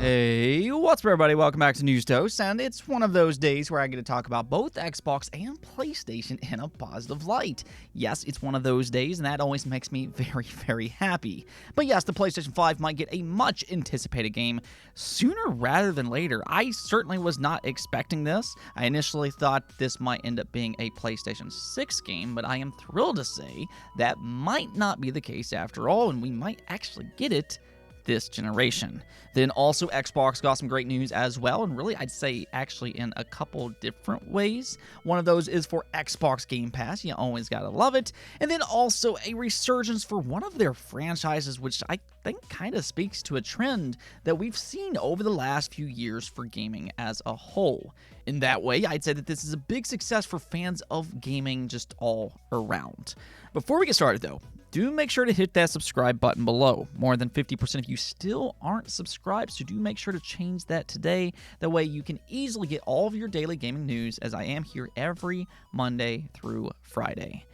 Hey, what's up everybody? Welcome back to News Toast, and it's one of those days where I get to talk about both Xbox and PlayStation in a positive light. Yes, it's one of those days, and that always makes me very, very happy. But yes, the PlayStation 5 might get a much anticipated game sooner rather than later. I certainly was not expecting this. I initially thought this might end up being a PlayStation 6 game, but I am thrilled to say that might not be the case after all, and we might actually get it this generation. Then also Xbox got some great news as well, and really I'd say actually in a couple different ways. One of those is for Xbox Game Pass, you always gotta love it, and then also a resurgence for one of their franchises, which I think kind of speaks to a trend that we've seen over the last few years for gaming as a whole. In that way, I'd say that this is a big success for fans of gaming just all around. Before we get started though, do make sure to hit that subscribe button below. More than 50% of you still aren't subscribed, so do make sure to change that today. That way you can easily get all of your daily gaming news, as I am here every Monday through Friday.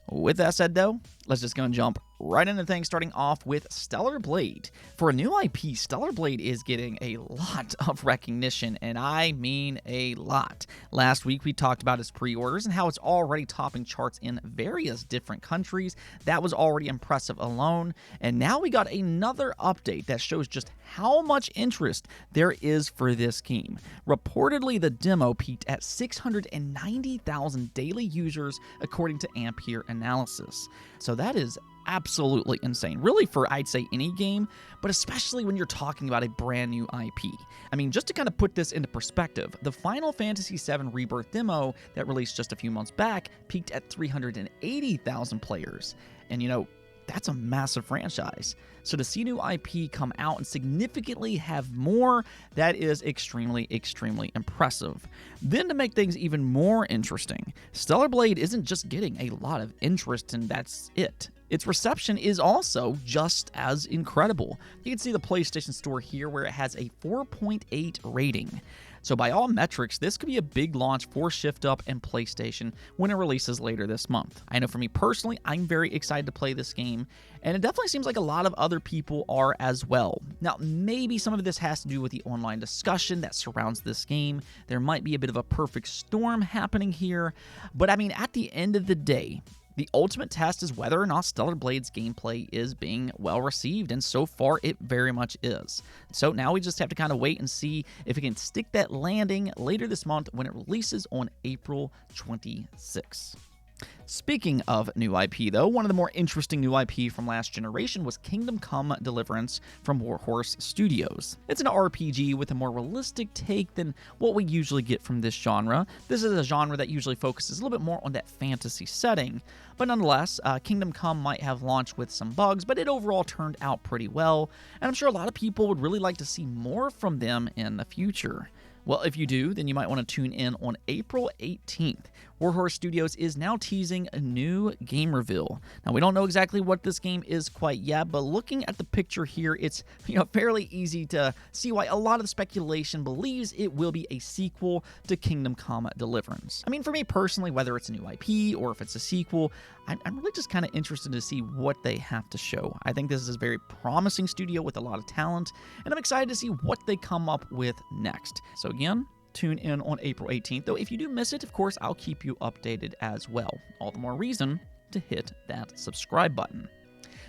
With that said though, let's just go and jump right into things, starting off with Stellar Blade. For a new IP, Stellar Blade is getting a lot of recognition, and I mean a lot. Last week we talked about its pre-orders and how it's already topping charts in various different countries. That was already impressive alone, and now we got another update that shows just how much interest there is for this game. Reportedly, the demo peaked at 690,000 daily users according to Ampere analysis. So that is absolutely insane, really, for I'd say any game, but especially when you're talking about a brand new IP. I mean, just to kind of put this into perspective, the Final Fantasy VII Rebirth demo that released just a few months back peaked at 380,000 players, and you know, that's a massive franchise. So to see new IP come out and significantly have more, that is extremely, extremely impressive. Then to make things even more interesting, Stellar Blade isn't just getting a lot of interest and that's it. Its reception is also just as incredible. You can see the PlayStation Store here where it has a 4.8 rating. So by all metrics, this could be a big launch for Shift Up and PlayStation when it releases later this month. I know for me personally, I'm very excited to play this game, and it definitely seems like a lot of other people are as well. Now, maybe some of this has to do with the online discussion that surrounds this game. There might be a bit of a perfect storm happening here, but I mean, at the end of the day, the ultimate test is whether or not Stellar Blade's gameplay is being well received, and so far it very much is. So now we just have to kind of wait and see if it can stick that landing later this month when it releases on April 26th. Speaking of new IP though, one of the more interesting new IP from last generation was Kingdom Come: Deliverance from Warhorse Studios. It's an RPG with a more realistic take than what we usually get from this genre. This is a genre that usually focuses a little bit more on that fantasy setting, but nonetheless, Kingdom Come might have launched with some bugs, but it overall turned out pretty well, and I'm sure a lot of people would really like to see more from them in the future. Well, if you do, then you might want to tune in on April 18th. Warhorse Studios is now teasing a new game reveal. Now, we don't know exactly what this game is quite yet, but looking at the picture here, it's fairly easy to see why a lot of the speculation believes it will be a sequel to Kingdom Come: Deliverance. I mean, for me personally, whether it's a new IP or if it's a sequel, I'm really just kind of interested to see what they have to show. I think this is a very promising studio with a lot of talent, and I'm excited to see what they come up with next. So again, tune in on April 18th, though if you do miss it, of course, I'll keep you updated as well. All the more reason to hit that subscribe button.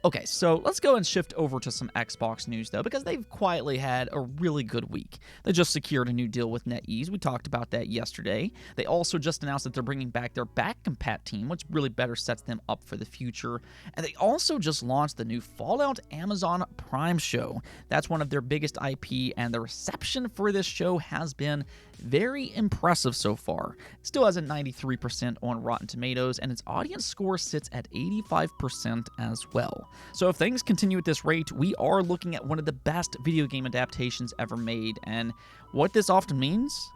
Okay, so let's go and shift over to some Xbox news, though, because they've quietly had a really good week. They just secured a new deal with NetEase. We talked about that yesterday. They also just announced that they're bringing back their back compat team, which really better sets them up for the future. And they also just launched the new Fallout Amazon Prime show. That's one of their biggest IP, and the reception for this show has been very impressive so far. It still has a 93% on Rotten Tomatoes, and its audience score sits at 85% as well. So if things continue at this rate, we are looking at one of the best video game adaptations ever made, and what this often means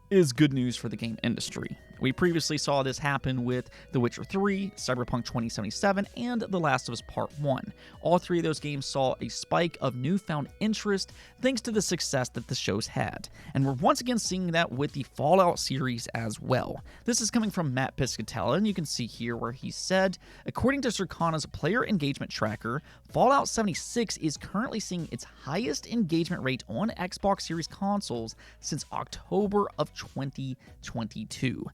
is good news for the game industry. We previously saw this happen with The Witcher 3, Cyberpunk 2077, and The Last of Us Part 1. All three of those games saw a spike of newfound interest thanks to the success that the shows had. And we're once again seeing that with the Fallout series as well. This is coming from Matt Piscatella, and you can see here where he said, according to Circana's player engagement tracker, Fallout 76 is currently seeing its highest engagement rate on Xbox Series consoles since October of 2022.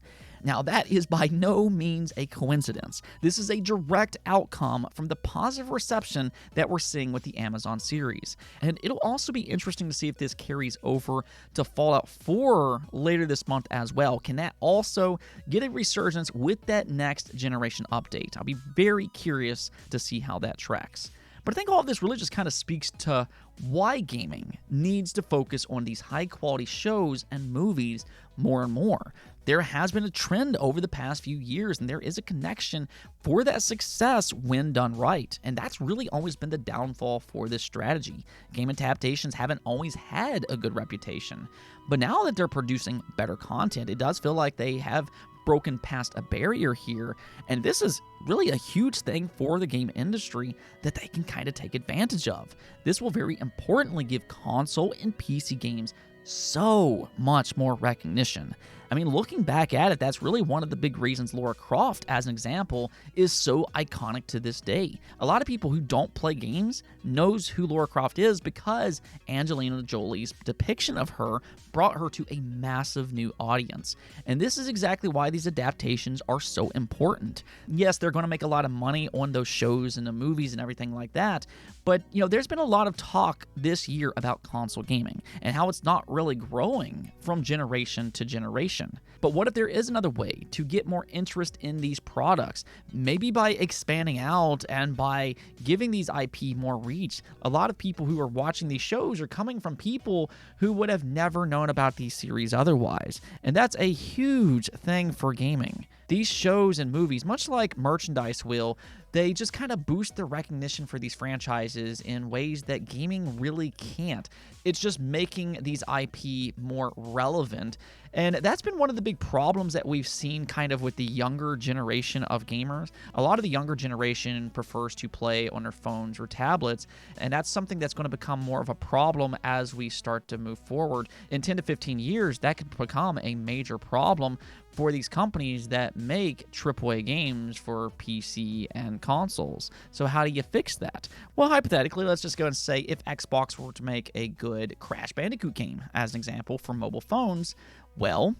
Now, that is by no means a coincidence. This is a direct outcome from the positive reception that we're seeing with the Amazon series. And it'll also be interesting to see if this carries over to Fallout 4 later this month as well. Can that also get a resurgence with that next generation update? I'll be very curious to see how that tracks. But I think all of this really just kind of speaks to why gaming needs to focus on these high-quality shows and movies more and more. There has been a trend over the past few years, and there is a connection for that success when done right. And that's really always been the downfall for this strategy. Game adaptations haven't always had a good reputation. But now that they're producing better content, it does feel like they have broken past a barrier here, and this is really a huge thing for the game industry that they can kind of take advantage of. This will very importantly give console and PC games so much more recognition. I mean, looking back at it, that's really one of the big reasons Lara Croft, as an example, is so iconic to this day. A lot of people who don't play games knows who Lara Croft is because Angelina Jolie's depiction of her brought her to a massive new audience. And this is exactly why these adaptations are so important. Yes, they're going to make a lot of money on those shows and the movies and everything like that, but there's been a lot of talk this year about console gaming and how it's not really growing from generation to generation. But what if there is another way to get more interest in these products? Maybe by expanding out and by giving these IP more reach. A lot of people who are watching these shows are coming from people who would have never known about these series otherwise. And that's a huge thing for gaming. These shows and movies, much like merchandise will, they just kind of boost the recognition for these franchises in ways that gaming really can't. It's just making these IP more relevant. And that's been one of the big problems that we've seen kind of with the younger generation of gamers. A lot of the younger generation prefers to play on their phones or tablets, and that's something that's going to become more of a problem as we start to move forward. In 10 to 15 years, that could become a major problem for these companies that make AAA games for PC and consoles. So how do you fix that? Well, hypothetically, let's just go and say if Xbox were to make a good Crash Bandicoot game, as an example, for mobile phones, well,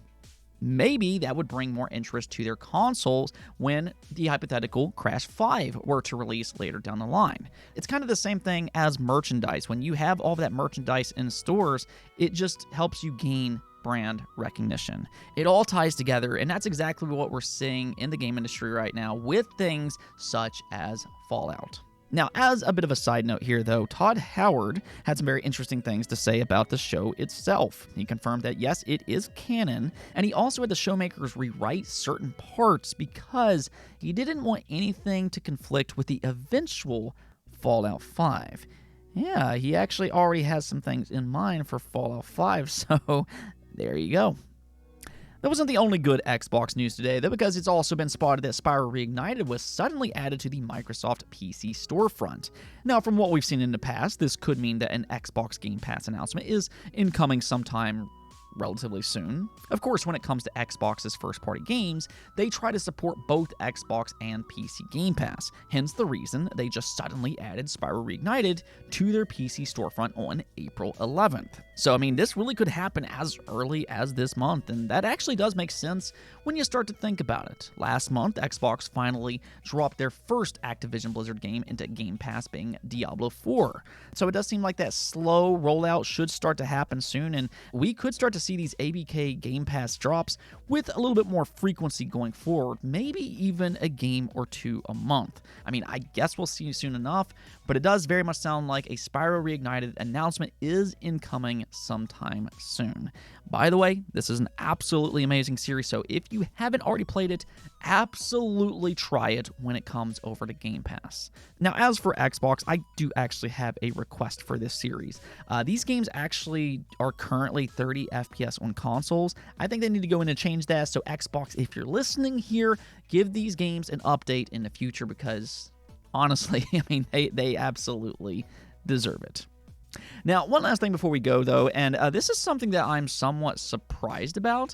maybe that would bring more interest to their consoles when the hypothetical Crash 5 were to release later down the line. It's kind of the same thing as merchandise. When you have all of that merchandise in stores, it just helps you gain brand recognition. It all ties together, and that's exactly what we're seeing in the game industry right now with things such as Fallout. Now, as a bit of a side note here, though, Todd Howard had some very interesting things to say about the show itself. He confirmed that, yes, it is canon, and he also had the showmakers rewrite certain parts because he didn't want anything to conflict with the eventual Fallout 5. Yeah, he actually already has some things in mind for Fallout 5, so there you go. That wasn't the only good Xbox news today, though, because it's also been spotted that Spyro Reignited was suddenly added to the Microsoft PC storefront. Now, from what we've seen in the past, this could mean that an Xbox Game Pass announcement is incoming sometime relatively soon. Of course, when it comes to Xbox's first-party games, they try to support both Xbox and PC Game Pass, hence the reason they just suddenly added Spyro Reignited to their PC storefront on April 11th. So, I mean, this really could happen as early as this month, and that actually does make sense when you start to think about it. Last month, Xbox finally dropped their first Activision Blizzard game into Game Pass, being Diablo 4. So it does seem like that slow rollout should start to happen soon, and we could start to see these ABK Game Pass drops with a little bit more frequency going forward, maybe even a game or two a month. I mean, I guess we'll see soon enough, but it does very much sound like a Spyro Reignited announcement is incoming sometime soon. By the way, this is an absolutely amazing series, so if you haven't already played it, absolutely try it when it comes over to Game Pass. Now, as for Xbox, I do actually have a request for this series. These games actually are currently 30 FPS FPS on consoles. I think they need to go in and change that. So Xbox, if you're listening here, give these games an update in the future because honestly, I mean, they absolutely deserve it. Now, one last thing before we go, though, and this is something that I'm somewhat surprised about,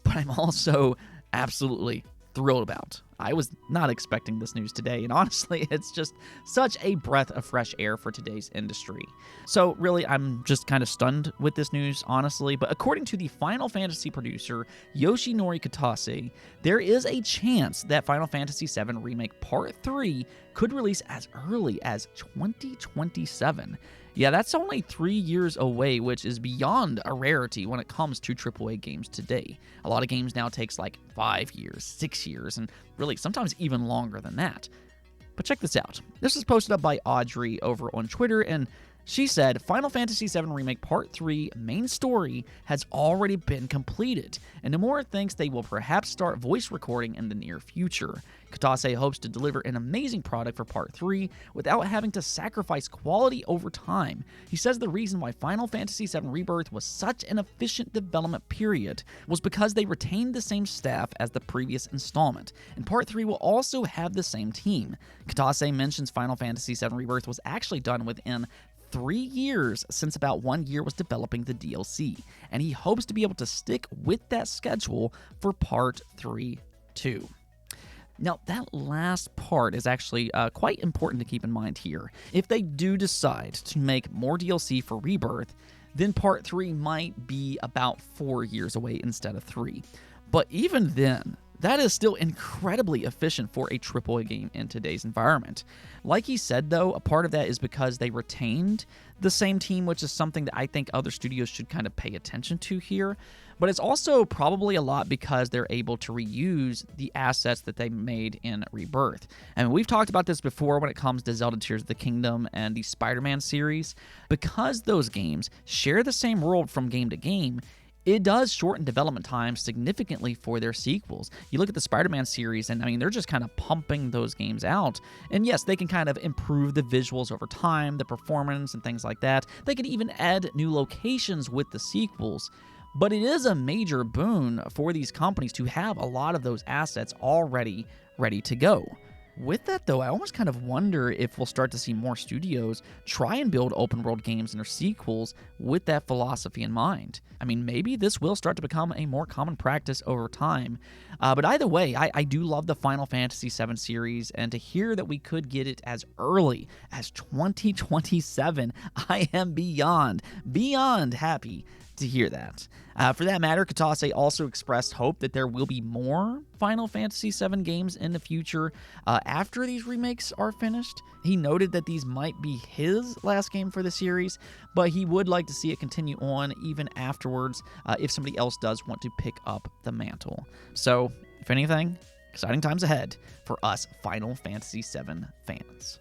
but I'm also absolutely thrilled about. I was not expecting this news today, and honestly, it's just such a breath of fresh air for today's industry. So really, I'm just kind of stunned with this news, honestly, but according to the Final Fantasy producer Yoshinori Kitase, there is a chance that Final Fantasy VII Remake Part 3 could release as early as 2027. Yeah, that's only 3 years away, which is beyond a rarity when it comes to AAA games today. A lot of games now takes like 5 years, 6 years, and really sometimes even longer than that. But check this out. This was posted up by Audrey over on Twitter, and she said, Final Fantasy VII Remake Part 3 main story has already been completed, and Nomura thinks they will perhaps start voice recording in the near future. Kitase hopes to deliver an amazing product for Part 3 without having to sacrifice quality over time. He says the reason why Final Fantasy VII Rebirth was such an efficient development period was because they retained the same staff as the previous installment, and Part 3 will also have the same team. Kitase mentions Final Fantasy VII Rebirth was actually done within 3 years since about 1 year was developing the DLC, and he hopes to be able to stick with that schedule for Part 3 too. Now, that last part is actually quite important to keep in mind here. If they do decide to make more DLC for Rebirth, then Part 3 might be about 4 years away instead of 3. But even then, that is still incredibly efficient for a AAA game in today's environment. Like he said, though, a part of that is because they retained the same team, which is something that I think other studios should kind of pay attention to here. But it's also probably a lot because they're able to reuse the assets that they made in Rebirth. And we've talked about this before when it comes to Zelda Tears of the Kingdom and the Spider-Man series. Because those games share the same world from game to game, it does shorten development time significantly for their sequels. You look at the Spider-Man series, and I mean, they're just kind of pumping those games out. And yes, they can kind of improve the visuals over time, the performance, and things like that. They could even add new locations with the sequels. But it is a major boon for these companies to have a lot of those assets already ready to go. With that, though, I almost kind of wonder if we'll start to see more studios try and build open-world games and their sequels with that philosophy in mind. I mean, maybe this will start to become a more common practice over time. But either way, I do love the Final Fantasy VII series, and to hear that we could get it as early as 2027, I am beyond happy to hear that. For that matter, Kitase also expressed hope that there will be more Final Fantasy VII games in the future after these remakes are finished. He noted that these might be his last game for the series, but he would like to see it continue on even afterwards if somebody else does want to pick up the mantle. So, if anything, exciting times ahead for us Final Fantasy VII fans.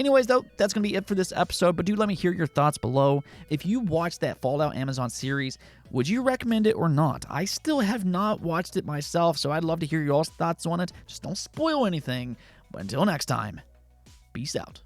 Anyways, though, that's going to be it for this episode, but do let me hear your thoughts below. If you watched that Fallout Amazon series, would you recommend it or not? I still have not watched it myself, so I'd love to hear your all's thoughts on it. Just don't spoil anything. But until next time, peace out.